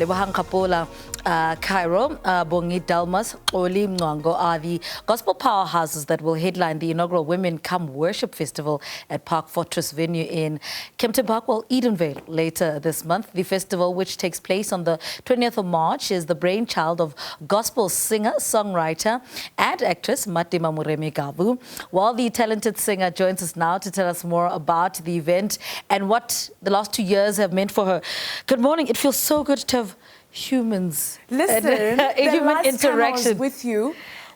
Lebohang Kgapola, Chairo, Bongi Dalmas, Xolly Mncwango are the gospel powerhouses that will headline the inaugural Women Come Worship Festival at Park Fortress venue in Kempton Park, Edenvale, later this month. The festival, which takes place on the 20th of March, is the brainchild of gospel singer, songwriter, and actress Mmatema Moremi-Gavu. While the talented singer joins us now to tell us more about the event and what the last 2 years have meant for her. Good morning. It feels so good to have humans. Listen, a human last interaction. time I was with you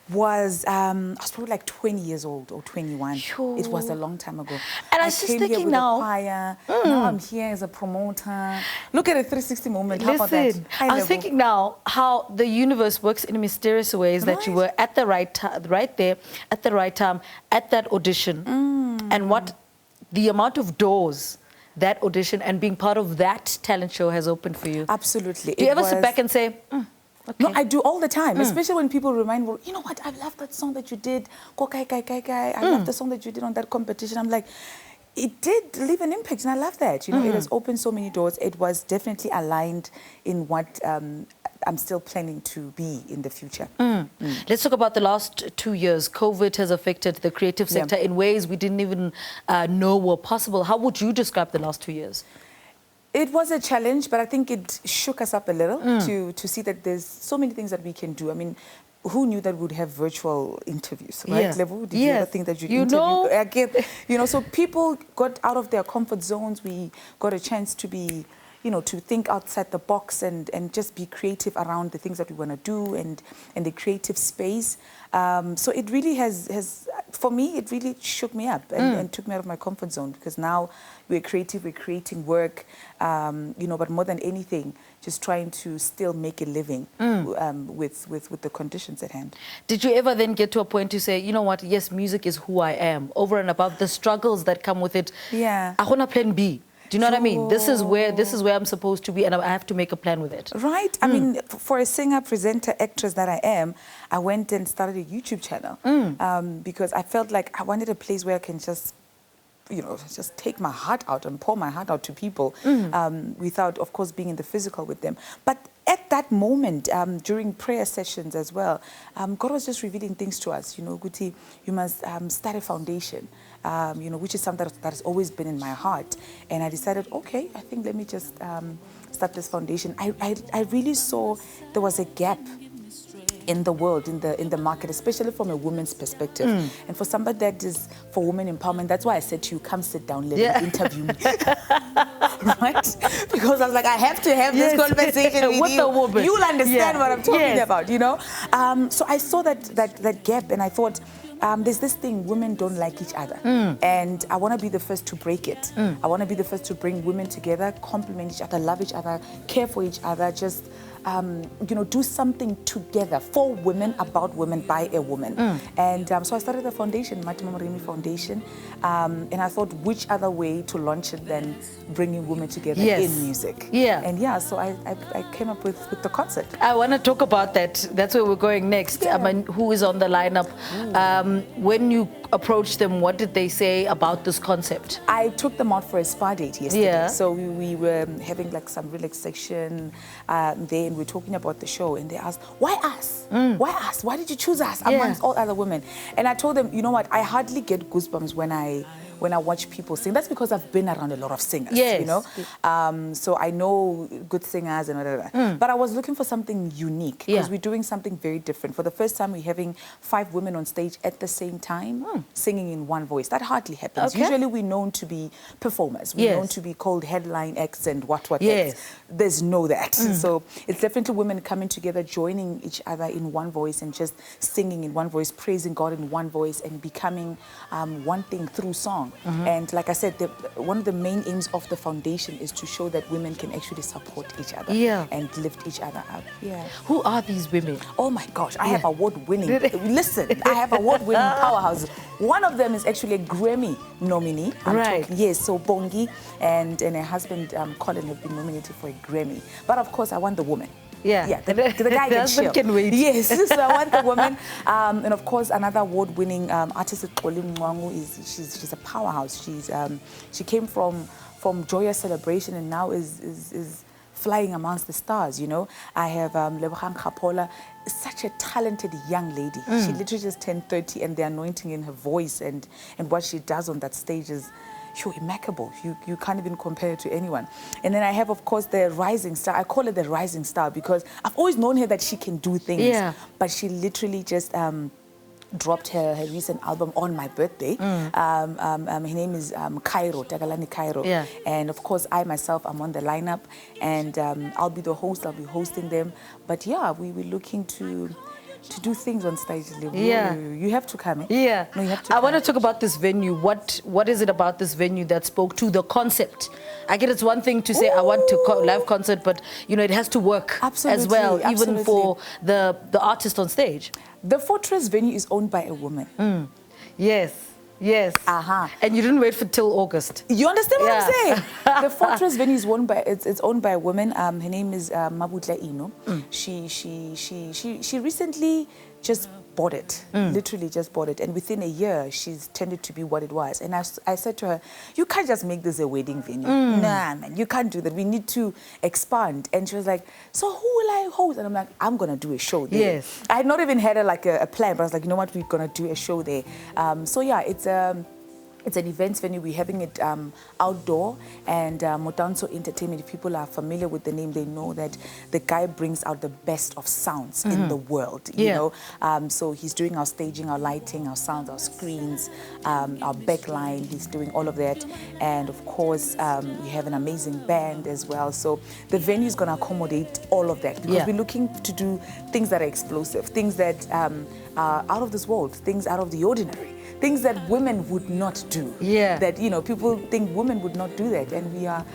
was I was probably like 20 years old or 21. Sure. It was a long time ago. And I was just thinking here with now, a choir. Now I'm here as a promoter. Look at a 360 moment. How about that? I was thinking now how the universe works in mysterious ways, that you were at the right time, right there, at the right time, at that audition, and what the amount of doors that audition and being part of that talent show has opened for you. Absolutely. Do you ever sit back and say, okay? No, I do all the time, especially when people remind me, you know what, I love that song that you did, I love the song that you did on that competition. I'm like, it did leave an impact, and I love that. You know, it has opened so many doors. It was definitely aligned in what I'm still planning to be in the future. Let's talk about the last 2 years. COVID has affected the creative sector in ways we didn't even know were possible. How would you describe the last 2 years? It was a challenge, but I think it shook us up a little to see that there's so many things that we can do. I mean, who knew that we'd have virtual interviews, right? Did you ever think that you'd interview again? You know, so people got out of their comfort zones. We got a chance to be, you know, to think outside the box and just be creative around the things that we want to do and the creative space. So it really has, for me, it really shook me up and took me out of my comfort zone, because now we're creative, we're creating work, you know, but more than anything, just trying to still make a living with the conditions at hand. Did you ever then get to a point to say, you know what, yes, music is who I am, over and above the struggles that come with it? Yeah. I want a plan B. Do you know what I mean? This is where I'm supposed to be, and I have to make a plan with it. Right. I mean, for a singer, presenter, actress that I am, I went and started a YouTube channel because I felt like I wanted a place where I can just, you know, just take my heart out and pour my heart out to people without, of course, being in the physical with them. But at that moment, during prayer sessions as well, God was just revealing things to us. You know, Guti, you must start a foundation, you know, which is something that has always been in my heart. And I decided, okay, I think let me just start this foundation. I really saw there was a gap in the world, in the market, especially from a woman's perspective. And for somebody that is for women empowerment, that's why I said to you, come sit down, let me interview me. Right? Because I was like, I have to have this conversation with you. The woman. You'll understand what I'm talking about, you know? So I saw that gap, and I thought, there's this thing, women don't like each other. And I want to be the first to break it. I want to be the first to bring women together, complement each other, love each other, care for each other, just you know, do something together for women, about women, by a woman. And so I started the foundation, Mmatema Moremi Foundation, and I thought, which other way to launch it than bringing women together in music? And so I came up with the concept. I want to talk about that. That's where we're going next. I mean, who is on the lineup? When you approached them, what did they say about this concept? I took them out for a spa date yesterday. So we were having like some relaxation there, and we're talking about the show, and they asked, why us? Why us? Why did you choose us amongst all other women? And I told them, you know what, I hardly get goosebumps when I watch people sing. That's because I've been around a lot of singers, you know. So I know good singers and whatever. But I was looking for something unique, because we're doing something very different. For the first time, we're having 5 women on stage at the same time, singing in one voice. That hardly happens. Usually we're known to be performers. We're known to be called headline acts and what acts. There's no that. So it's definitely women coming together, joining each other in one voice, and just singing in one voice, praising God in one voice, and becoming one thing through song. And like I said, one of the main aims of the foundation is to show that women can actually support each other and lift each other up. Who are these women? Oh my gosh, I have award-winning. Listen, I have award-winning powerhouses. One of them is actually a Grammy nominee. Yes, so Bongi and her husband Colin have been nominated for a Grammy. But of course, I want the woman. The guy can wait. Yes, so I want the woman. And of course, another award-winning artist, Xolly Mncwango, she's a powerhouse. She came from Joyous Celebration, and now is flying amongst the stars, you know. I have Lebohang Kgapola, such a talented young lady. She literally just turned 30, and the anointing in her voice and what she does on that stage is immaculable. You can't even compare it to anyone. And then I have, of course, the rising star. I call her the rising star because I've always known her that she can do things. Yeah. But she literally just dropped her recent album on my birthday. Her name is Chairo. Yeah. And of course, I myself, I'm on the lineup, and I'll be the host. I'll be hosting them. But yeah, we're looking to do things on stage. Yeah. You have to come. Yeah. No, you have to I want to talk about this venue. What is it about this venue that spoke to the concept? I get it's one thing to say I want to live concert, but you know it has to work as well, even for the artist on stage. The Fortress venue is owned by a woman. Yes. Yes. And you didn't wait for till August. You understand what I'm saying? The Fortress venue is owned by it's owned by a woman. Her name is Mabutla Ino. She recently just bought it. Literally just bought it, and within a year she's turned it to be what it was. And I said to her, you can't just make this a wedding venue. Nah, man, you can't do that. We need to expand. And she was like, so who will I host? And I'm like, I'm gonna do a show there. Yes. I had not even had a plan, but I was like, you know what, we're gonna do a show there. So yeah, it's an events venue. We're having it outdoor, and Motanso Entertainment, if people are familiar with the name, they know that the guy brings out the best of sounds in the world, you know. So he's doing our staging, our lighting, our sounds, our screens, our backline. He's doing all of that. And of course, we have an amazing band as well. So the venue is going to accommodate all of that, because we're looking to do things that are explosive, things that are out of this world, things out of the ordinary. Things that women would not do. Yeah. That, you know, people think women would not do that, and we are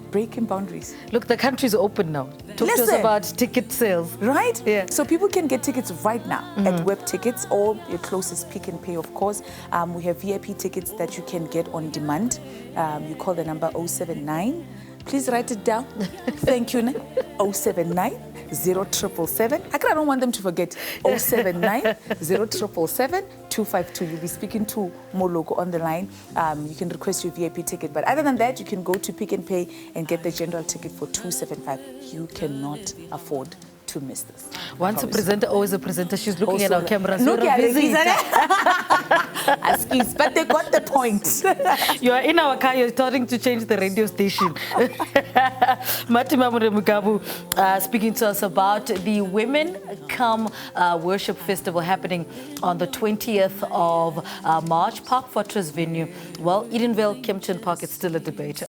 breaking boundaries. Look, the country's open now. Talk to us about ticket sales. Right? Yeah. So people can get tickets right now at Web Tickets or your closest Pick and Pay, of course. We have VIP tickets that you can get on demand. You call the number 079. Please write it down. Thank you. 079 0777. I don't want them to forget. 079 0777 252. You'll be speaking to Moloko on the line. You can request your VIP ticket. But other than that, you can go to Pick and Pay and get the general ticket for 275. You cannot afford to miss this. Once a presenter, always a presenter. She's looking at our cameras. Look at excuse, but they got the point. You are in our car, you're starting to change the radio station. Mmatema Moremi-Gavu speaking to us about the Women Come Worship Festival happening on the 20th of March, Park Fortress venue. Well, Edenvale, Kempton Park, it's still a debate.